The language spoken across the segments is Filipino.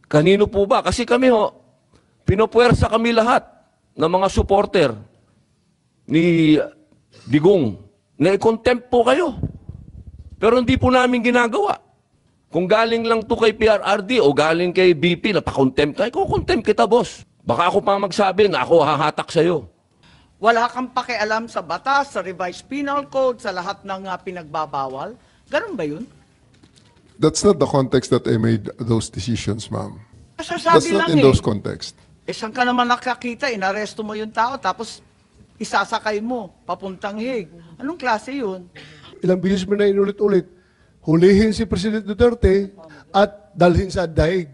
Kanino po ba? Kasi kami pinopuwersa kami lahat ng mga supporter ni Digong na i-contempt po kayo. Pero hindi po namin ginagawa. Kung galing lang to kay PRRD o galing kay BP na pa-contempt tayo, kukontempt kita, boss. Baka ako pa magsabi na ako hahatak sa'yo. Wala kang pakialam sa batas, sa revised penal code, sa lahat ng pinagbabawal. Ganun ba yun? That's not the context that I made those decisions, ma'am. That's Sasabi not lang in those context. saan ka naman nakakita? Inaresto mo yung tao, tapos isasakay mo, papuntang Hague. Anong klase yun? Ilang bilis mo na inulit-ulit. Hulihin si President Duterte at dalhin sa daig.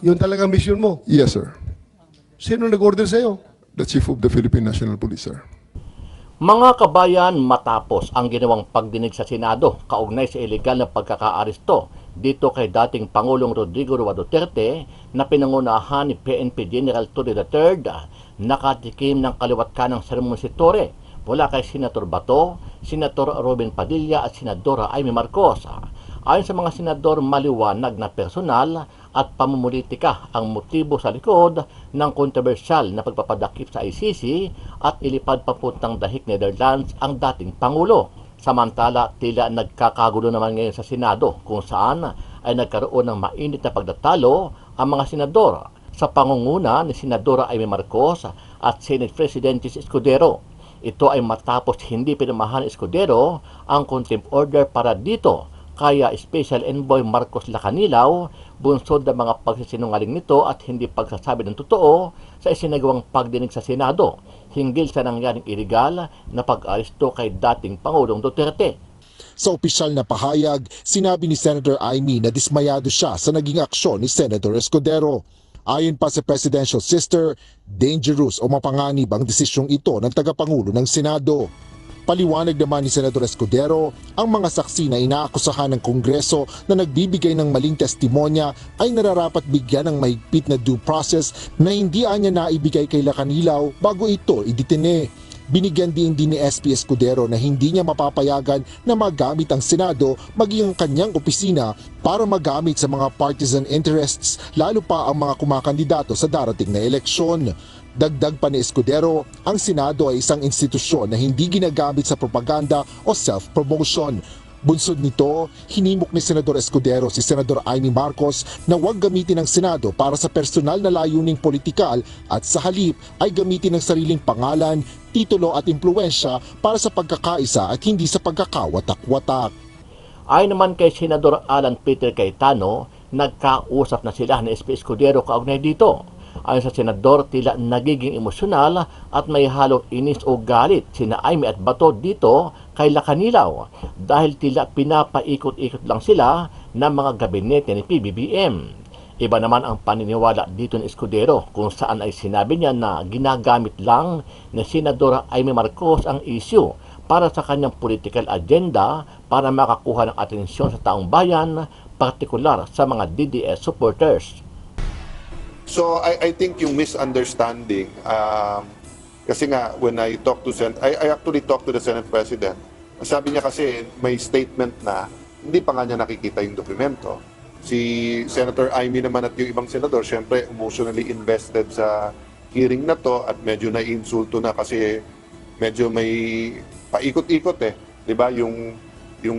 Yun talaga mission mo. Yes, sir. Sino nag-order sa'yo? The Chief of the Philippine National Police, sir. Mga kabayan, matapos ang ginawang pagdinig sa Senado kaugnay sa ilegal na pagkakaaresto dito kay dating Pangulong Rodrigo Roa Duterte na pinangunahan ni PNP General Torre III, nakatikim ng kaliwat kanang sermon si Torre mula kay Senator Bato, Senator Robin Padilla at Senadora Amy Marcos. Ayon sa mga senador, maliwanag na personal at pamumulitika ang motibo sa likod ng kontrobersyal na pagpapadakip sa ICC at ilipad papuntang dahig Netherlands ang dating Pangulo. Samantala, tila nagkakagulo naman ngayon sa Senado kung saan ay nagkaroon ng mainit na pagtatalo ang mga senador sa pangunguna ni Senadora Amy Marcos at Senate President Escudero. Ito ay matapos hindi pinamahan ni Escudero ang contempt order para dito. Kaya Special Envoy Marcos Lacanilaw, bunsod ng mga pagsisinungaling nito at hindi pagsasabi ng totoo sa isinagawang pagdinig sa Senado hinggil sa nangyaring iligal na pag-aresto kay dating Pangulong Duterte. Sa opisyal na pahayag, sinabi ni Senator Amy na dismayado siya sa naging aksyon ni Senator Escudero. Ayon pa sa presidential sister, dangerous o mapanganib ang desisyong ito ng tagapangulo ng Senado. Paliwanag naman ni Senador Escudero, ang mga saksi na inaakusahan ng Kongreso na nagbibigay ng maling testimonya ay nararapat bigyan ng mahigpit na due process na hindi anya naibigay kay Lacanilaw bago ito idetine. Binigyan din ni SP Escudero na hindi niya mapapayagan na magamit ang Senado maging ang kanyang opisina para magamit sa mga partisan interests, lalo pa ang mga kumakandidato sa darating na eleksyon. Dagdag pa ni Escudero, ang Senado ay isang institusyon na hindi ginagamit sa propaganda o self-promotion. Bunsod nito, hinimok ni Senador Escudero si Senador Amy Marcos na huwag gamitin ang Senado para sa personal na layuning politikal at sa halip ay gamitin ang sariling pangalan, titulo at impluensya para sa pagkakaisa at hindi sa pagkakawatak-watak. Ayon naman kay Senador Alan Peter Cayetano, nagkausap na sila ni SP Escudero kaugnay dito. Ayon sa senador, tila nagiging emosyonal at may halong inis o galit sina Amy at Bato dito kay Lacanilaw dahil tila pinapaikot-ikot lang sila ng mga gabinete ni PBBM. Iba naman ang paniniwala dito ni Escudero kung saan ay sinabi niya na ginagamit lang ni Senadora Amy Marcos ang issue para sa kanyang political agenda para makakuha ng atensyon sa taong bayan, partikular sa mga DDS supporters. So I think yung misunderstanding, kasi nga when I talked to I actually talked to the Senate President. Sabi niya kasi may statement na hindi pa nga niya nakikita yung dokumento. Si Senator Amy naman at yung ibang senador, syempre emotionally invested sa hearing na to at medyo naiinsulto na kasi medyo may paikot-ikot di ba yung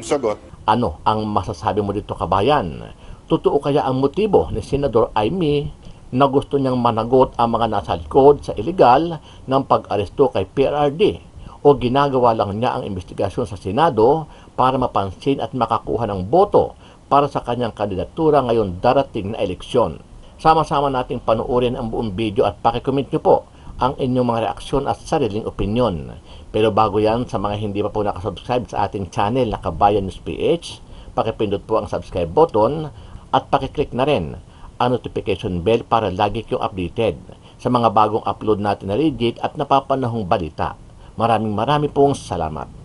sagot. Ano ang masasabi mo dito, kabayan? Totoo kaya ang motibo ni Senador Amy na gusto niyang managot ang mga nasa likod sa iligal ng pag-aresto kay PRRD o ginagawa lang niya ang investigasyon sa Senado para mapansin at makakuha ng boto para sa kanyang kandidatura ngayon darating na eleksyon? Sama-sama nating panuorin ang buong video at pakicomment niyo po ang inyong mga reaksyon at sariling opinyon. Pero bago yan, sa mga hindi pa po nakasubscribe sa ating channel na Kabayan News PH, pakipindot po ang subscribe button at pakiclick na rin ang notification bell para lagi kayong updated sa mga bagong upload natin na legit at napapanahong balita. Maraming pong salamat.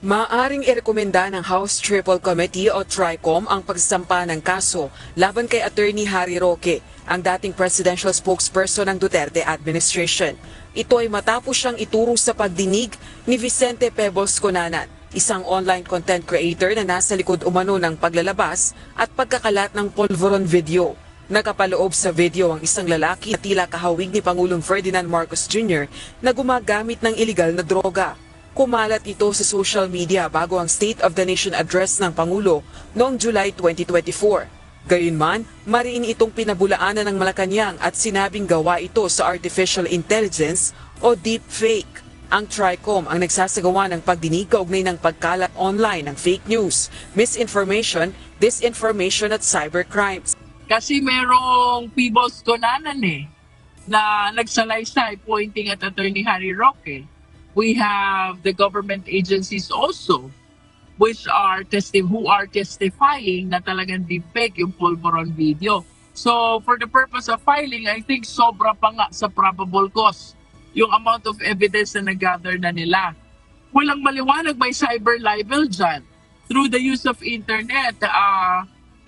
Maaaring irekomenda ng House Triple Committee o TRICOM ang pagsasampa ng kaso laban kay Attorney Harry Roque, ang dating presidential spokesperson ng Duterte administration. Ito ay matapos siyang ituro sa pagdinig ni Vicente Pebbles Conanan, isang online content creator na nasa likod umano ng paglalabas at pagkakalat ng polvoron video Nakapaloob sa video ang isang lalaki na tila kahawig ni Pangulong Ferdinand Marcos Jr. na gumagamit ng iligal na droga. Kumalat ito sa social media bago ang State of the Nation address ng Pangulo noong July 2024. Gayunman, mariin itong pinabulaanan ng Malacanang at sinabing gawa ito sa artificial intelligence o deepfake. Ang TRICOM ang nagsasagawa ng pagdinig kaugnay ng pagkalat online ng fake news, misinformation, disinformation at cybercrimes. Kasi merong people's konanan na nagsalaysay pointing at Attorney Harry Roque. We have the government agencies also who are testifying na talagang deepfake yung Pulveron video. So for the purpose of filing, I think sobra pa nga sa probable cause yung amount of evidence na nag-gather na nila. Walang maliwanag, may cyber libel dyan. Through the use of internet,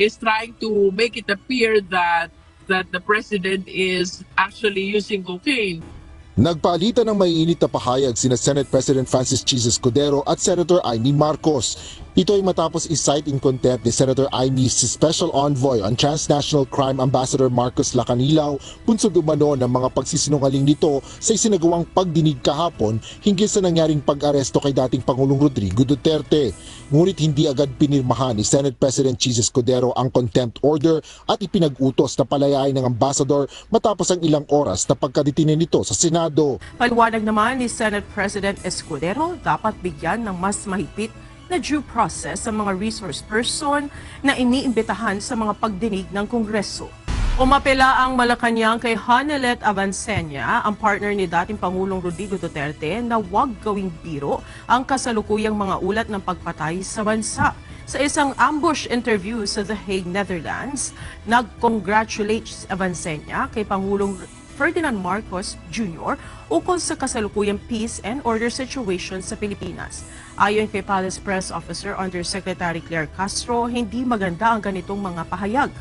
is trying to make it appear that the president is actually using cocaine. Nagpalitan ng maiinit na pahayag sina Senate President Francis Chis Escudero at Senator Amy Marcos. Ito ay matapos i-cite in contempt ni Senator Amy si Special Envoy on Transnational Crime Ambassador Marcos Lacanilaw bunsod umano ng mga pagsisinungaling nito sa isinagawang pagdinig kahapon hinggil sa nangyaring pag-aresto kay dating Pangulong Rodrigo Duterte. Ngunit hindi agad pinirmahan ni Senate President Chis Escudero ang contempt order at ipinag-utos na palayain ng ambassador matapos ang ilang oras na pagkadetine nito sa Senado. Paliwanag naman ni Senate President Escudero, dapat bigyan ng mas mahigpit na due process sa mga resource person na iniimbitahan sa mga pagdinig ng Kongreso. Umapela ang Malacanang kay Hanelet Avancenia, ang partner ni dating Pangulong Rodrigo Duterte, na huwag gawing biro ang kasalukuyang mga ulat ng pagpatay sa bansa. Sa isang ambush interview sa The Hague, Netherlands, nag-congratulate Avancenia kay Pangulong Ferdinand Marcos Jr. ukol sa kasalukuyang peace and order situation sa Pilipinas. Ayon kay Palace Press Officer Undersecretary Claire Castro, hindi maganda ang ganitong mga pahayag.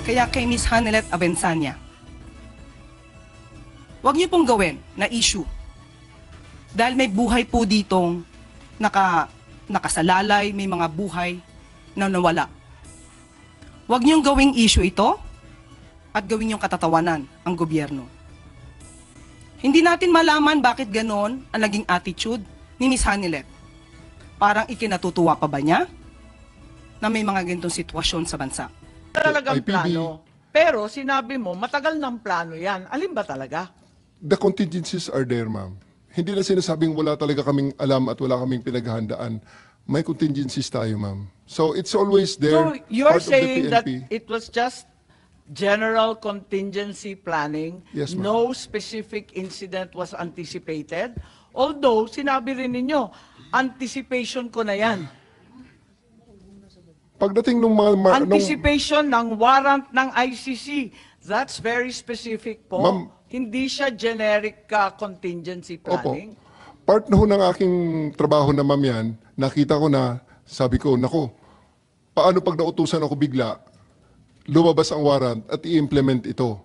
Kaya kay Ms. Hanelet Avancenia, huwag niyo pong gawin na issue. Dahil may buhay po ditong nakasalalay, may mga buhay na nawala. Huwag niyong gawing issue ito at gawin niyong katatawanan ang gobyerno. Hindi natin malaman bakit ganon ang naging attitude ni Ms. Hanelet. Parang ikinatutuwa pa ba niya na may mga ganitong sitwasyon sa bansa? Talagang IPB. plano. Pero sinabi mo, matagal ng plano yan. Alin ba talaga? The contingencies are there, ma'am. Hindi na sinasabing wala talaga kaming alam at wala kaming pinaghahandaan. May contingencies tayo, ma'am. So it's always there. So you're part of the saying that PNP. it was just general contingency planning, Yes, ma'am. no specific incident was anticipated, although sinabi rin ninyo, anticipation ko na yan. Pagdating nung mga... Anticipation ng warrant ng ICC, that's very specific po. Ma'am. Hindi siya generic contingency planning. Opo. Part na ho ng aking trabaho na, ma'am, yan, nakita ko na, sabi ko, nako, paano pag nautusan ako bigla, lumabas ang warrant at i-implement ito.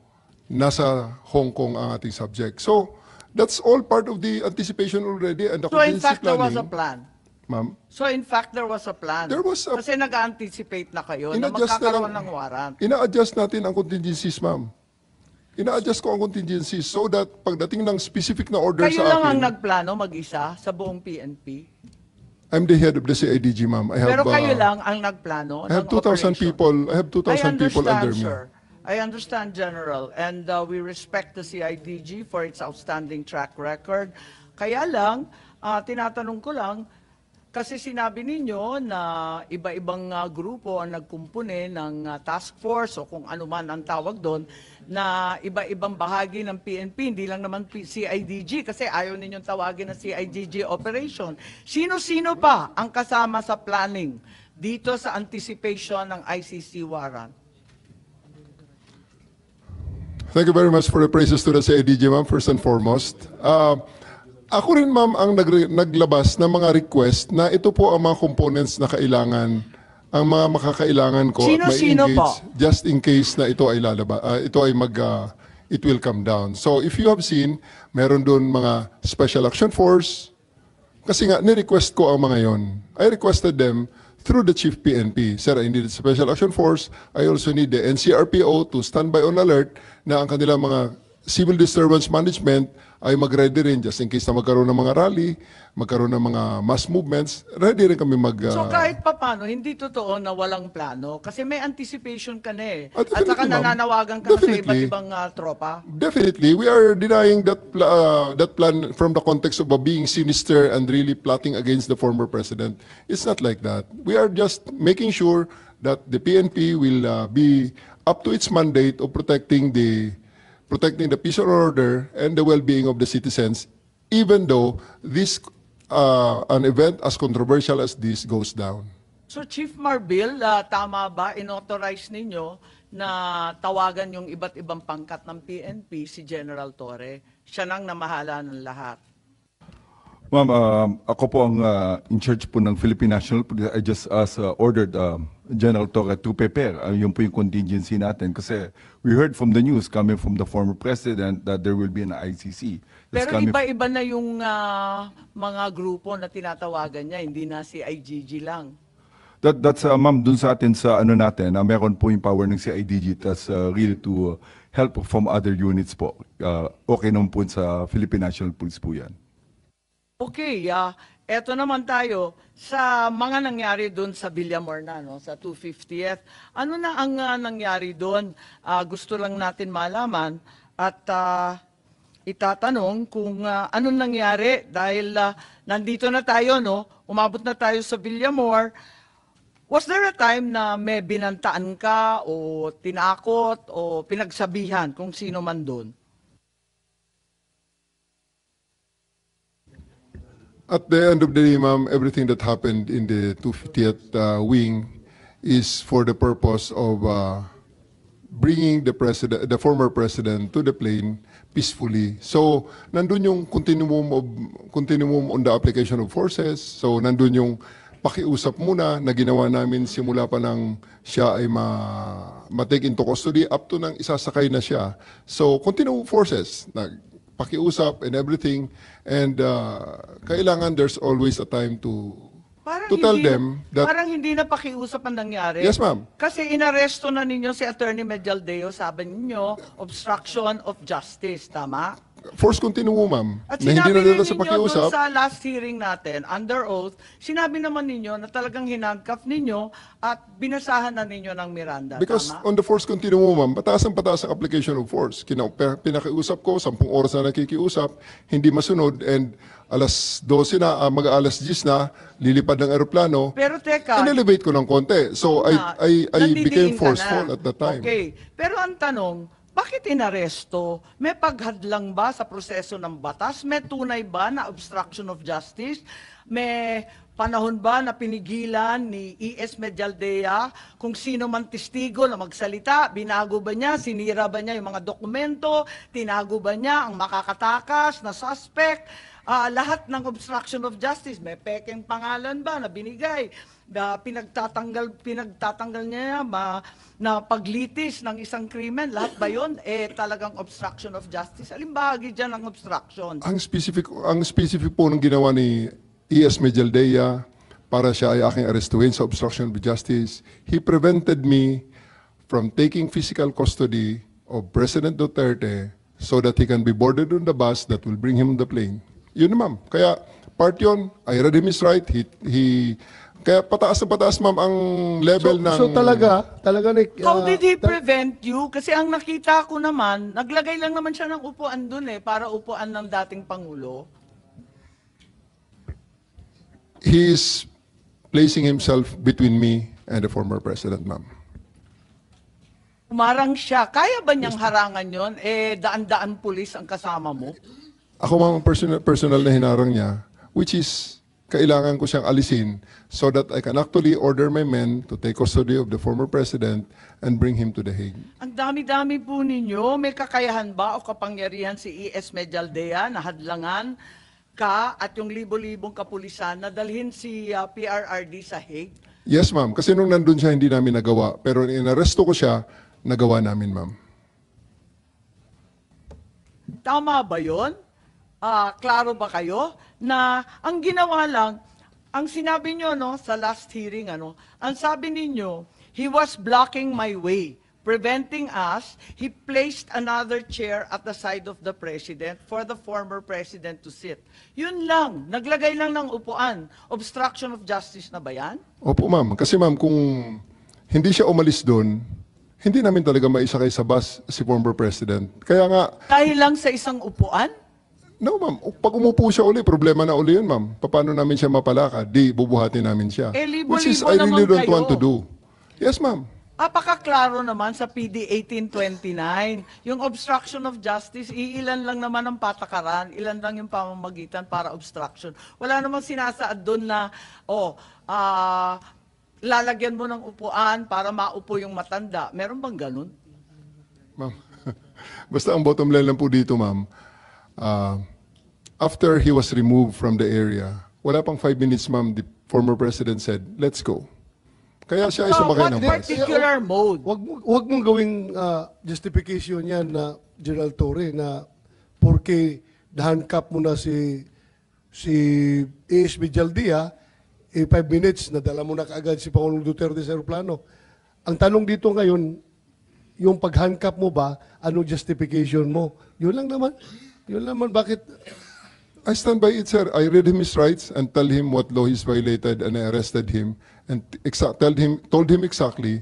Nasa Hong Kong ang ating subject. So, that's all part of the anticipation already and the So in contingency fact, there was planning. a plan. Ma'am, So in fact, there was a plan. There was a- Kasi nag-anticipate na kayo na ina-adjust na magkakaroon lang- ng warrant. ina-adjust natin ang contingencies, ma'am. Ina-adjust ko ang contingencies so that pagdating ng specific na order Kayo sa lang ang akin, nagplano mag-isa sa buong PNP. I'm the head of the CIDG, ma'am. I have, Pero kayo lang ang nagplano I have ng 2,000 operation. people. I have 2,000 people under me. Sir. I understand, General, and we respect the CIDG for its outstanding track record. Kaya lang, tinatanong ko lang, kasi sinabi ninyo na iba-ibang grupo ang nagkumpune ng task force o kung ano man ang tawag doon, na iba-ibang bahagi ng PNP, hindi lang naman CIDG, kasi ayaw ninyong tawagin na CIDG operation. Sino-sino pa ang kasama sa planning dito sa anticipation ng ICC warrant? Thank you very much for the praises to the CIDG, ma'am, first and foremost. Ako rin, ma'am, ang naglabas ng mga request na ito po ang mga components na kailangan, ang mga makakailangan ko at may Sino-sino engage po? just in case na ito ay it will come down. So if you have seen, meron doon mga Special Action Force, kasi nga, ni-request ko ang mga yon. I requested them through the Chief PNP. Sir, I need the Special Action Force. I also need the NCRPO to stand by on alert na ang kanilang mga civil disturbance management ay mag-ready rin just in case na magkaroon ng mga rally, magkaroon ng mga mass movements, ready rin kami mag... So kahit papano, hindi totoo na walang plano kasi may anticipation ka na eh. Ah, At saka definitely, ma'am. nananawagan ka na sa Definitely. iba't ibang tropa. Definitely, we are denying that that plan from the context of being sinister and really plotting against the former president. It's not like that. We are just making sure that the PNP will be up to its mandate of protecting the peace and order and the well-being of the citizens, even though this an event as controversial as this goes down. So Chief Marbil, tama ba inauthorize ninyo na tawagan yung iba't ibang pangkat ng PNP si General Torre? Siya nang namahala ng lahat. Ma'am, ako po ang in charge po ng Philippine National Police. I just ordered General Torre to prepare. Yun po yung contingency natin. Kasi we heard from the news coming from the former president that there will be an ICC. That's Pero coming- iba-iba na yung mga grupo na tinatawagan niya, hindi na si IGG lang. That's ma'am, dun sa atin sa ano natin, meron po yung power ng CIDG tas really to help from other units po. Okay naman po sa Philippine National Police po yan. Okay, eto naman tayo sa mga nangyari doon sa Villamor na, no, sa 250th. Ano na ang nangyari doon? Gusto lang natin malaman at itatanong kung anong nangyari dahil nandito na tayo, no? Umabot na tayo sa Villamor. Was there a time na may binantaan ka o tinakot o pinagsabihan kung sino man doon? At the end of the day, ma'am, everything that happened in the 250th wing is for the purpose of bringing the former president to the plane peacefully. So, nandun yung continuum on the application of forces. So, nandun yung pakiusap muna na ginawa namin simula pa nang siya ay ma-take into custody up to nang isasakay na siya. So, continuum forces, pakiusap and everything. And kailangan there's always a time to tell them that... Parang hindi na pakiusap ang nangyari. Yes, ma'am. Kasi inaresto na ninyo si Attorney Medialdeo, sabi ninyo, obstruction of justice, tama? Force continuum, ma'am. At Na hindi sinabi na nila rin sa ninyo pakiusap. doon sa last hearing natin, under oath, sinabi naman ninyo na talagang hinandcuff ninyo at binasahan na ninyo ng Miranda, Because tama? on the force continuum, ma'am, pataas ang application of force. Pinakiusap ko, 10 oras na nakikiusap, hindi masunod, and alas 12 na, mag-alas 10 na, lilipad ng aeroplano, Pero teka, in-elevate ko ng konti. So, I nandidiin became ka forceful na. at that time. Okay. Pero ang tanong, bakit inaresto? May paghadlang ba sa proseso ng batas? May tunay ba na obstruction of justice? May panahon ba na pinigilan ni E.S. Medialdea kung sino man testigo na magsalita? Binago ba niya? Sinira ba niya yung mga dokumento? Tinago ba niya ang makakatakas na suspect? Lahat ng obstruction of justice, may pekeng pangalan ba na binigay? Pinagtatanggal niya na paglitis ng isang krimen, lahat ba yun? Talagang obstruction of justice. Alin bahagi dyan ng obstruction? Ang specific po ng ginawa ni E.S. Medialdea para siya ay aking arestuhin sa obstruction of justice, he prevented me from taking physical custody of President Duterte so that he can be boarded on the bus that will bring him on the plane. Yun na, ma'am. Kaya part yun, I read him his right. Kaya pataas na pataas, ma'am, ang level ng... So talaga How did he prevent you? Kasi ang nakita ko naman, naglagay lang naman siya ng upuan dun para upuan ng dating Pangulo. He is placing himself between me and the former president, ma'am. Umarang siya. Kaya ba niyang harangan yon? Daan-daan pulis ang kasama mo? Ako, ma'am, personal na hinarang niya, which is kailangan ko siyang alisin so that I can actually order my men to take custody of the former president and bring him to The Hague. Ang dami-dami po ninyo. May kakayahan ba o kapangyarihan si E.S. Medialdea na hadlangan ka at yung libo-libong kapulisan na dalhin si PRRD sa Hague? Yes, ma'am. Kasi nung nandun siya, hindi namin nagawa. Pero inaresto ko siya, nagawa namin, ma'am. Tama ba yon? Klaro ba kayo na ang ginawa lang, Ang sinabi nyo, no, sa last hearing, ano, ang sabi ninyo, he was blocking my way, preventing us. He placed another chair at the side of the president for the former president to sit. Yun lang, naglagay lang ng upuan. Obstruction of justice na ba yan? Opo, ma'am. Kasi ma'am, kung hindi siya umalis doon, hindi namin talaga maisakay sa bus si former president. Kaya nga, Dahil lang sa isang upuan? no ma'am, pag umupo siya uli, problema na uli yun ma'am. Paano namin siya mapalakad? Di, bubuhatin namin siya. Libo-libo Which is, I really naman don't kayo. want to do. Yes ma'am. Apakaklaro naman sa PD 1829. Yung obstruction of justice, iilan lang naman ang patakaran, ilan lang yung pamamagitan para obstruction. Wala namang sinasaad doon na, lalagyan mo ng upuan para maupo yung matanda. Meron bang ganun? Ma'am, basta ang bottom line lang po dito, ma'am, after he was removed from the area, wala pang 5 minutes, ma'am, the former president said, let's go. Kaya siya ay sumakay What ng bus. particular mode? Wag mong gawing justification yan na General Torre na porque na-handcuff mo na si A.S. Villaldia, 5 minutes, nadala mo na kaagad si Pangulong Duterte sa aeroplano. Ang tanong dito ngayon, yung pag-handcuff mo ba, anong justification mo? Yun lang naman. Yun naman, bakit? I stand by it, sir. I read him his rights and tell him what law he's violated and I arrested him and told him exactly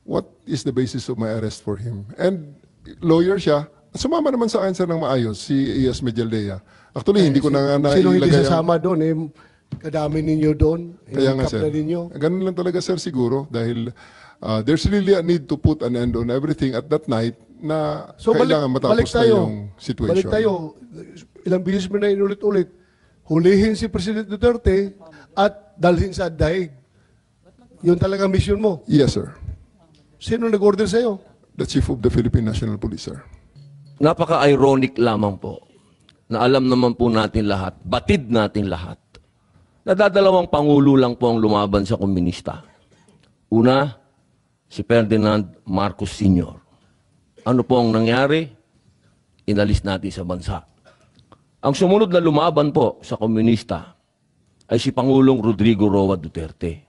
what is the basis of my arrest for him. And lawyer siya, sumama naman sa akin, sir, ng maayos, si A.S. Medjaldea. Actually, hindi ko na nga Sino hindi nailagay sasama doon? Kadami ninyo doon. Kaya nga, handcuff sir. na ninyo. Ganun lang talaga, sir, siguro. Dahil there's really a need to put an end on everything at that night na kailangan matapos na yung situation. Balik tayo. Ilang bilis mo na inulit-ulit. Hulihin si President Duterte at dalhin sa daig. Yun talaga mission mo. Yes, sir. Sino nag-order sa'yo? The Chief of the Philippine National Police, sir. Napaka-ironic lamang po na alam naman po natin lahat, batid natin lahat, nadadalawang pangulo lang po ang lumaban sa komunista. Una, si Ferdinand Marcos Sr. Ano po ang nangyari? Inalis natin sa bansa. Ang sumunod na lumaban po sa komunista ay si Pangulong Rodrigo Roa Duterte.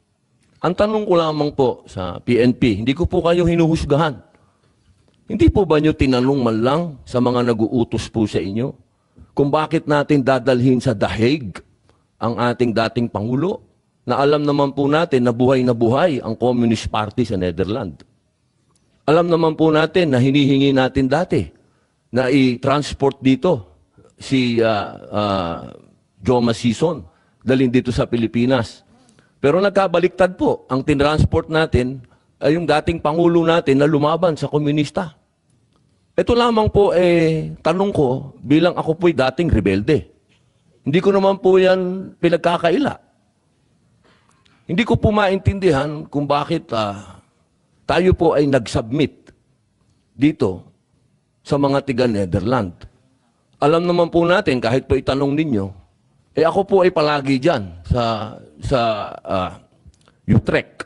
Ang tanong ko lamang po sa PNP, hindi ko po kayo hinuhusgahan. Hindi po ba nyo tinanong man lang sa mga nag-uutos po sa inyo kung bakit natin dadalhin sa The Hague ang ating dating Pangulo na alam naman po natin na buhay ang Communist Party sa Netherlands. Alam naman po natin na hinihingi natin dati na i-transport dito si Joma Sison, dalhin dito sa Pilipinas. Pero nagkabaliktad po, ang tinransport natin ay yung dating Pangulo natin na lumaban sa komunista. Ito lamang po, tanong ko, bilang ako po'y dating rebelde. Hindi ko naman po yan pinagkakaila. Hindi ko po maintindihan kung bakit tayo po ay nag-submit dito sa mga tiga-Netherlands. Alam naman po natin, kahit po itanong ninyo, ako po ay palagi dyan sa Utrecht.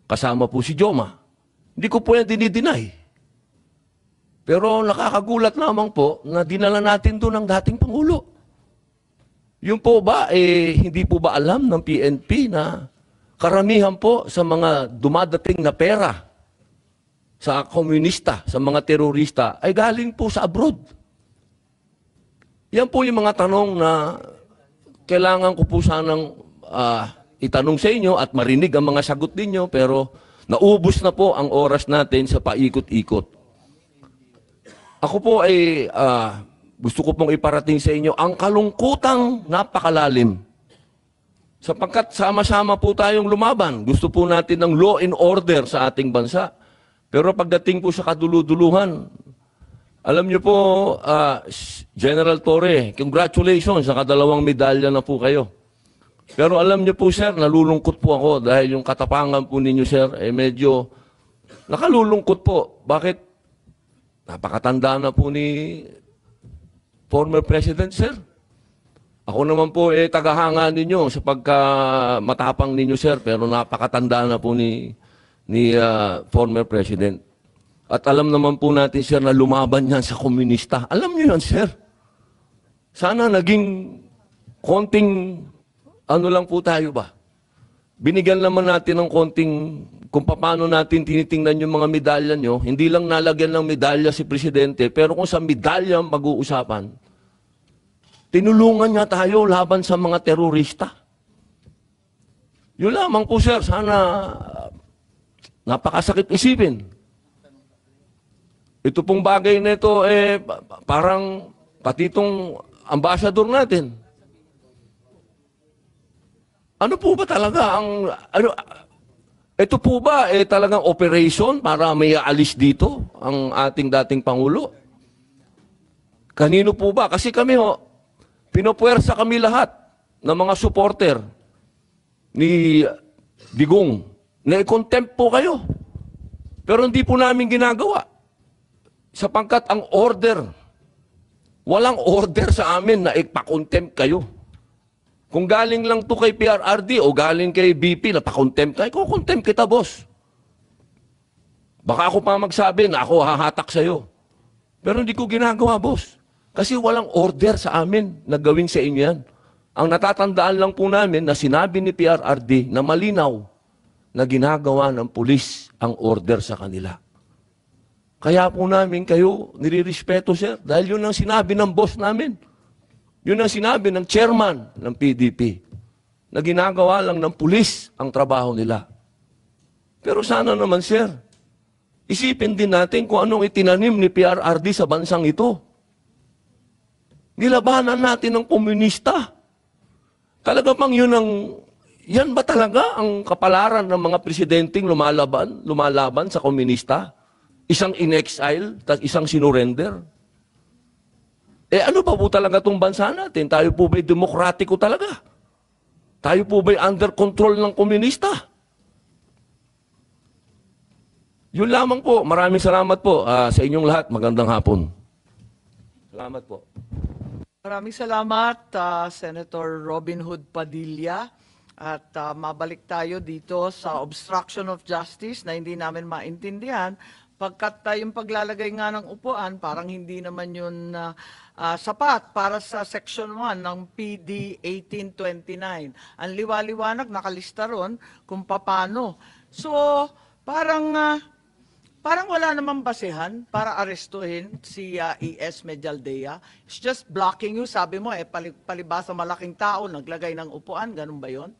Kasama po si Joma. Hindi ko po yan dinideny. Pero nakakagulat lamang po na dinala natin doon ang dating Pangulo. Yung po ba, hindi po ba alam ng PNP na karamihan po sa mga dumadating na pera sa komunista, sa mga terorista, ay galing po sa abroad. Yan po yung mga tanong na kailangan ko po sanang itanong sa inyo at marinig ang mga sagot ninyo, pero naubos na po ang oras natin sa paikot-ikot. Ako po ay gusto ko pong iparating sa inyo ang kalungkutang napakalalim. Sapagkat sama-sama po tayong lumaban. Gusto po natin ng law and order sa ating bansa. Pero pagdating po sa kaduluduluhan, alam niyo po, General Torre, congratulations sa kadalawang medalya na po kayo. Pero alam niyo po, sir, nalulungkot po ako dahil yung katapangan po ninyo, sir, medyo nakalulungkot po. Bakit? Napakatanda na po ni former President, sir. Ako naman po, tagahanga ninyo sa pagkamatapang ninyo, sir, pero napakatanda na po ni former President. At alam naman po natin, sir, na lumaban yan sa komunista. Alam niyo yan, sir. Sana naging konting ano lang po tayo ba? Binigyan naman natin ng konting kung paano natin tinitingnan yung mga medalya nyo. Hindi lang nalagyan ng medalya si Presidente, pero kung sa medalya mag-uusapan, tinulungan nga tayo laban sa mga terorista. Yun lamang po, sir. Sana napakasakit isipin. Ito pong bagay na ito, parang pati itong ambassador natin. Ano po ba talaga ito po ba talagang operation para may aalis dito ang ating dating Pangulo? Kanino po ba? Kasi kami pinopuwersa kami lahat ng mga supporter ni Digong na i-contempt po kayo. Pero hindi po namin ginagawa. Sapangkat ang order, walang order sa amin na ipa-contempt kayo. Kung galing lang to kay PRRD o galing kay BP na pa-contempt tayo, contempt kita, boss. Baka ako pa magsabi na ako hahatak sa'yo. Pero hindi ko ginagawa, boss. Kasi walang order sa amin na gawin sa inyo yan. Ang natatandaan lang po namin na sinabi ni PRRD na malinaw na ginagawa ng pulis ang order sa kanila. Kaya po namin kayo nirirespeto, sir, dahil yun ang sinabi ng boss namin. Yun ang sinabi ng chairman ng PDP, na ginagawa lang ng pulis ang trabaho nila. Pero sana naman, sir, isipin din natin kung anong itinanim ni PRRD sa bansang ito. Nilabanan natin ng komunista. Talaga bang yan ba talaga ang kapalaran ng mga presidenteng lumalaban sa komunista? Isang in-exile, isang sinurrender? Ano pa po talaga itong bansa natin? Tayo po ba'y demokratiko talaga? Tayo po ba'y under control ng komunista? Yun lamang po. Maraming salamat po sa inyong lahat. Magandang hapon. Salamat po. Maraming salamat, Senator Robin Hood Padilla. At mabalik tayo dito sa obstruction of justice na hindi namin maintindihan. Pagkat yung paglalagay nga ng upuan, parang hindi naman yun sapat para sa Section 1 ng PD 1829. Ang liwa-liwanag, nakalista ron kung paano. So, parang wala namang basehan para arestuhin si E.S. Medialdea. It's just blocking you. Sabi mo, palibasa malaking tao, naglagay ng upuan. Ganun ba yun?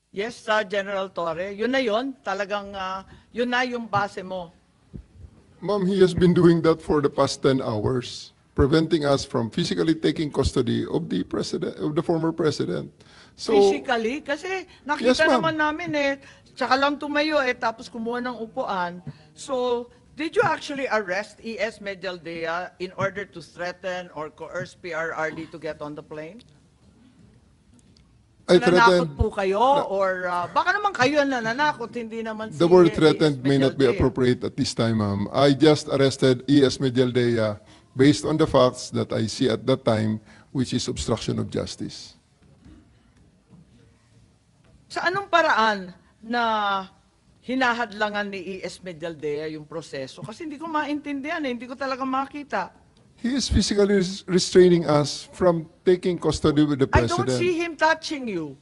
Yes, General Torre. Yun na yun. Talagang yun na yung base mo. Ma'am, he has been doing that for the past 10 hours, preventing us from physically taking custody of the president, of the former president. So, Physically? Kasi nakita Yes, ma'am. naman namin tsaka lang tumayo tapos kumuha ng upuan. So, did you actually arrest E.S. Medialdea in order to threaten or coerce PRRD to get on the plane? I Nanakot threatened, po kayo or baka naman kayo ang nananakot, hindi naman the word E.S. threatened may not be Medialdea. appropriate at this time, ma'am. I just arrested E.S. Medialdea based on the facts that I see at that time, which is obstruction of justice. Sa anong paraan na hinahadlangan ni E.S. Medialdea yung proseso? Kasi hindi ko maintindihan, hindi ko talaga makita. He is physically restraining us from taking custody with the I don't president. see him touching you.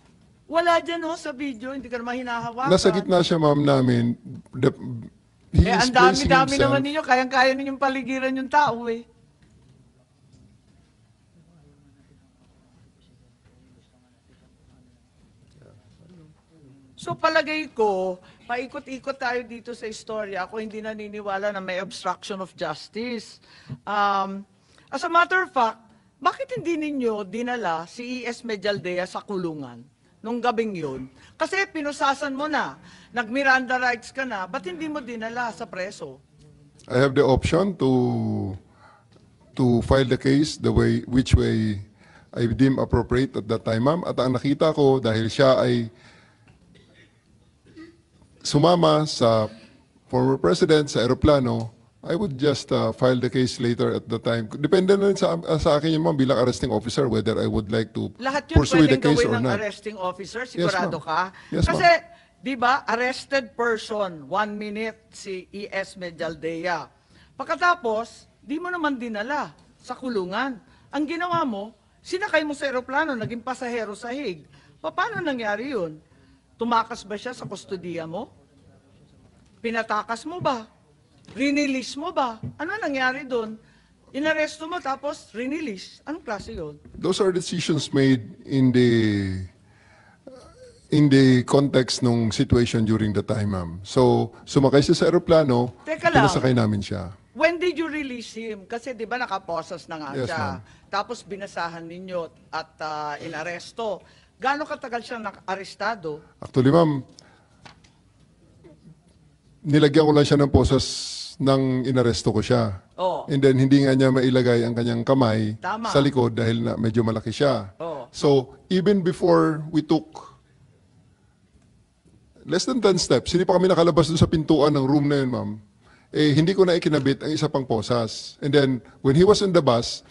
Wala dyan sa video, hindi ka naman hinahawakan. Nasa gitna siya, ma'am, namin. He is ang placing dami-dami himself. naman ninyo, kayang-kaya ninyong paligiran yung tao So palagay ko, paikot-ikot tayo dito sa istorya. Ako hindi naniniwala na may obstruction of justice. As a matter of fact, bakit hindi ninyo dinala si E.S. Medialdea sa kulungan nung gabing yun? Kasi pinusasan mo na, nag-Miranda rights ka na, ba't hindi mo dinala sa preso? I have the option to file the case which way I deem appropriate at that time, ma'am. At ang nakita ko, dahil siya ay sumama sa former president sa aeroplano, I would just file the case later at the time. Depende na rin sa akin yun, ma'am, bilang arresting officer, whether I would like to Lahat yun pursue the pwedeng case gawin or ng not. arresting officer, Yes, sigurado ma'am. ka. Yes, Kasi, ma'am. di ba, arrested person, 1 minute si E.S. Medialdea. Pagkatapos, di mo naman dinala sa kulungan. Ang ginawa mo, sinakay mo sa eroplano, naging pasahero sa Hague. Paano nangyari yun? Tumakas ba siya sa kustodiya mo? Pinatakas mo ba? Rinilis mo ba? Ano nangyari doon? Inaresto mo tapos rinilis. Anong klase yun? Those are decisions made in the context ng situation during the time, ma'am. So, sumakay siya sa aeroplano, Teka lang. pinasakay namin siya. When did you release him? Kasi di ba nakaposas na nga Yes, siya. ma'am. Tapos binasahan ninyo at inaresto. Gaano katagal siya arestado? Actually, ma'am, nilagyan ko lang siya ng posas nang inaresto ko siya. Oo. And then, hindi nga niya mailagay ang kanyang kamay Tama. sa likod dahil na medyo malaki siya. Oo. So, even before we took less than 10 steps, hindi pa kami nakalabas doon sa pintuan ng room na yun, ma'am. Hindi ko na ikinabit ang isa pang posas. And then, when he was in the bus,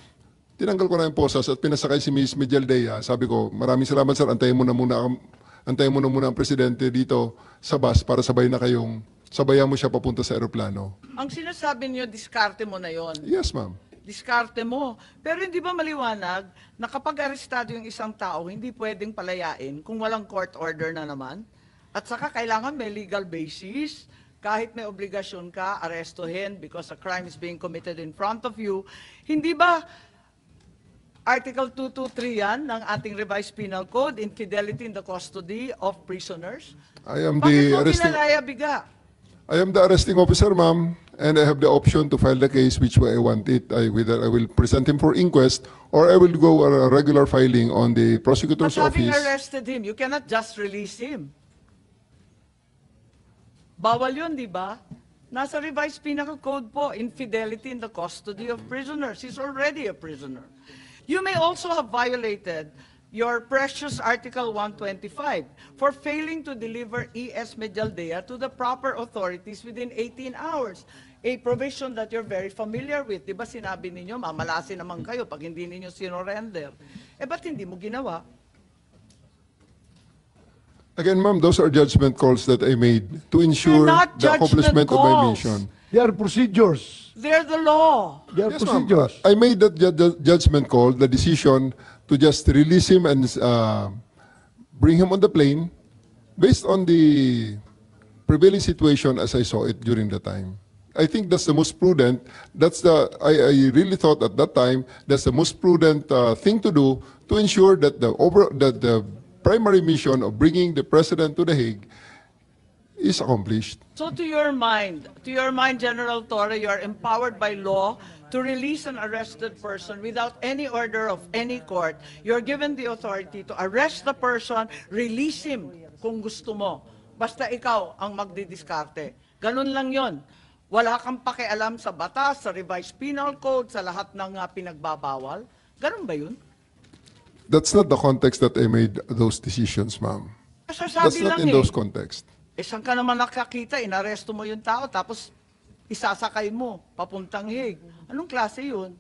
tinanggal ko na yung posas at pinasakay si Ms. Mijaldea. Sabi ko, maraming salamat sir, antayin mo na muna ang presidente dito sa bus para sabayan mo siya papunta sa eroplano. Ang sinasabi niyo, diskarte mo na yon. Yes, ma'am. Diskarte mo. Pero hindi ba maliwanag na kapag arestado yung isang tao, hindi pwedeng palayain kung walang court order na naman? At saka kailangan may legal basis. Kahit may obligasyon ka, arestuhin because a crime is being committed in front of you. Hindi ba Article 223 yan ng ating revised penal code, infidelity in the custody of prisoners? I am Bakit the mo arresting... pinalaya biga? I am the arresting officer, ma'am, and I have the option to file the case which way I want it. Whether I will present him for inquest or I will go a regular filing on the But prosecutor's having office. arrested him, you cannot just release him. Bawal yun, di ba? Nasa revised penal code po, infidelity in the custody of prisoners. He's already a prisoner. You may also have violated your precious Article 125 for failing to deliver E.S. Medialdea to the proper authorities within 18 hours. A provision that you're very familiar with. Di ba sinabi ninyo, mamalasin naman kayo pag hindi ninyo sinurrender. Ba't hindi mo ginawa? Again, ma'am, those are judgment calls that I made to ensure They're not the accomplishment of my judgment mission. They are procedures. They're the law. They are Yes, ma'am. procedures. I made that judgment call, the decision to just release him and bring him on the plane based on the prevailing situation as I saw it during the time. I think that's the most prudent. I really thought at that time that's the most prudent thing to do to ensure that the primary mission of bringing the president to The Hague is accomplished. So to your mind, General Torre, you are empowered by law to release an arrested person without any order of any court. You're given the authority to arrest the person, release him kung gusto mo. Basta ikaw ang magdidiskarte. Ganun lang yon. Wala kang pakialam sa batas, sa revised penal code, sa lahat ng pinagbabawal. Ganun ba yun? That's not the context that I made those decisions, ma'am. Sasabi That's not lang in those contexts. saan ka naman nakakita, inaresto mo yung tao, tapos isasakay mo, papuntang Hague. Anong klase yun?